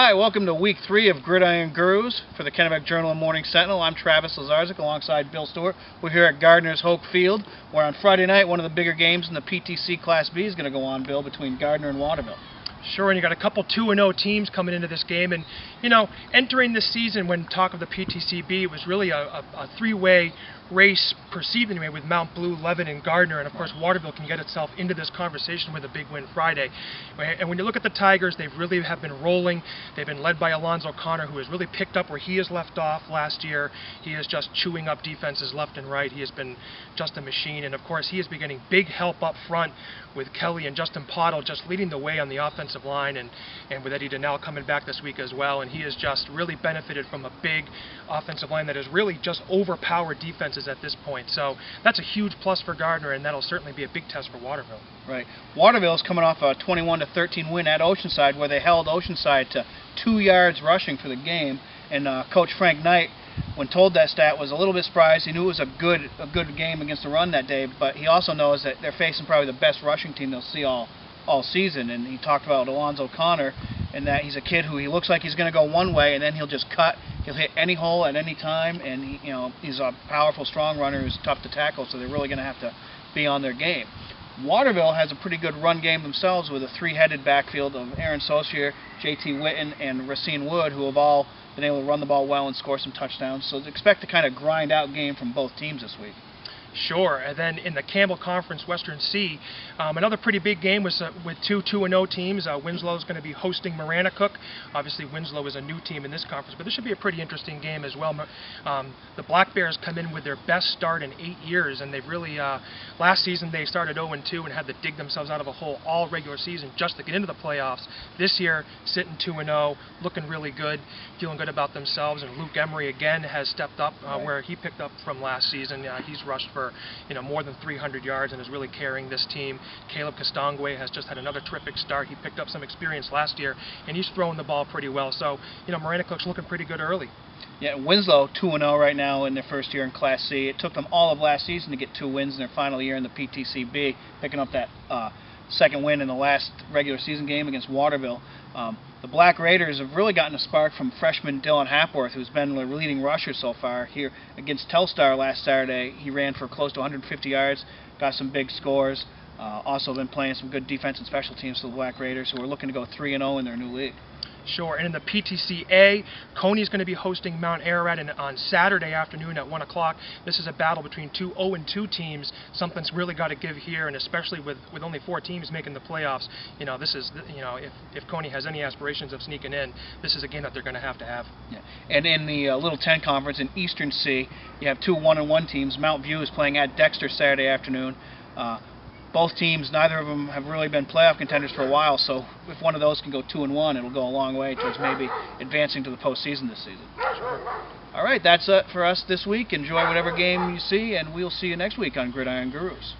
Hi, welcome to week 3 of Gridiron Gurus for the Kennebec Journal and Morning Sentinel. I'm Travis Lazarzik alongside Bill Stewart. We're here at Gardner's Hope Field, where on Friday night one of the bigger games in the PTC Class B is going to go on, Bill, between Gardner and Waterville. Sure, and you got a couple 2-0 teams coming into this game, and entering this season, when talk of the PTCB, it was really a three-way race, perceived anyway, with Mount Blue, Levin, and Gardner, and of course Waterville can get itself into this conversation with a big win Friday. And when you look at the Tigers, they really have been rolling. They've been led by Alonzo Connor, who has really picked up where he has left off last year. He is just chewing up defenses left and right. He has been just a machine, and of course he has been getting big help up front with Kelly and Justin Pottle just leading the way on the offensive line, and with Eddie Donnell coming back this week as well, and he has just really benefited from a big offensive line that has really just overpowered defenses at this point. So that's a huge plus for Gardner, and that'll certainly be a big test for Waterville. Right. Waterville is coming off a 21-13 win at Oceanside, where they held Oceanside to 2 yards rushing for the game, and Coach Frank Knight, when told that stat, was a little bit surprised. He knew it was a good game against the run that day, but he also knows that they're facing probably the best rushing team they'll see all season. And he talked about Alonzo Connor, and that he's a kid who he looks like he's going to go one way, and then he'll just cut. He'll hit any hole at any time, and he's a powerful, strong runner who's tough to tackle. So they're really going to have to be on their game. Waterville has a pretty good run game themselves, with a three-headed backfield of Aaron Saucier, J.T. Witten, and Racine Wood, who have all been able to run the ball well and score some touchdowns. So expect a kind of grind-out game from both teams this week. Sure, and then in the Campbell Conference Western C, another pretty big game was with two 2-0 teams. Winslow is going to be hosting Maranacook. Obviously, Winslow is a new team in this conference, but this should be a pretty interesting game as well. The Black Bears come in with their best start in 8 years, and they've really, last season they started 0-2 and had to dig themselves out of a hole all regular season just to get into the playoffs. This year, sitting 2-0, looking really good, feeling good about themselves, and Luke Emery again has stepped up where he picked up from last season. He's rushed for more than 300 yards and is really carrying this team. Caleb Castangwe has just had another terrific start. He picked up some experience last year, and he's throwing the ball pretty well. So, Maranacook's looking pretty good early. Yeah, Winslow 2-0 right now in their first year in Class C. It took them all of last season to get 2 wins in their final year in the PTCB, picking up that second win in the last regular season game against Waterville. The Black Raiders have really gotten a spark from freshman Dylan Hapworth, who's been the leading rusher so far. Here against Telstar last Saturday, he ran for close to 150 yards, got some big scores. Also been playing some good defense and special teams for the Black Raiders, who are looking to go 3-0 in their new league. Sure, and in the PTCA, Coney is going to be hosting Mount Ararat on Saturday afternoon at 1 o'clock. This is a battle between two 0-2 teams. Something's really got to give here, and especially with only 4 teams making the playoffs. This is, if Coney has any aspirations of sneaking in, this is a game that they're going to have. Yeah. And in the Little 10 Conference in Eastern C, you have 2 1-1 teams. Mount View is playing at Dexter Saturday afternoon. Both teams, neither of them have really been playoff contenders for a while, so if one of those can go 2-1, it'll go a long way towards maybe advancing to the postseason this season. All right, that's it for us this week. Enjoy whatever game you see, and we'll see you next week on Gridiron Gurus.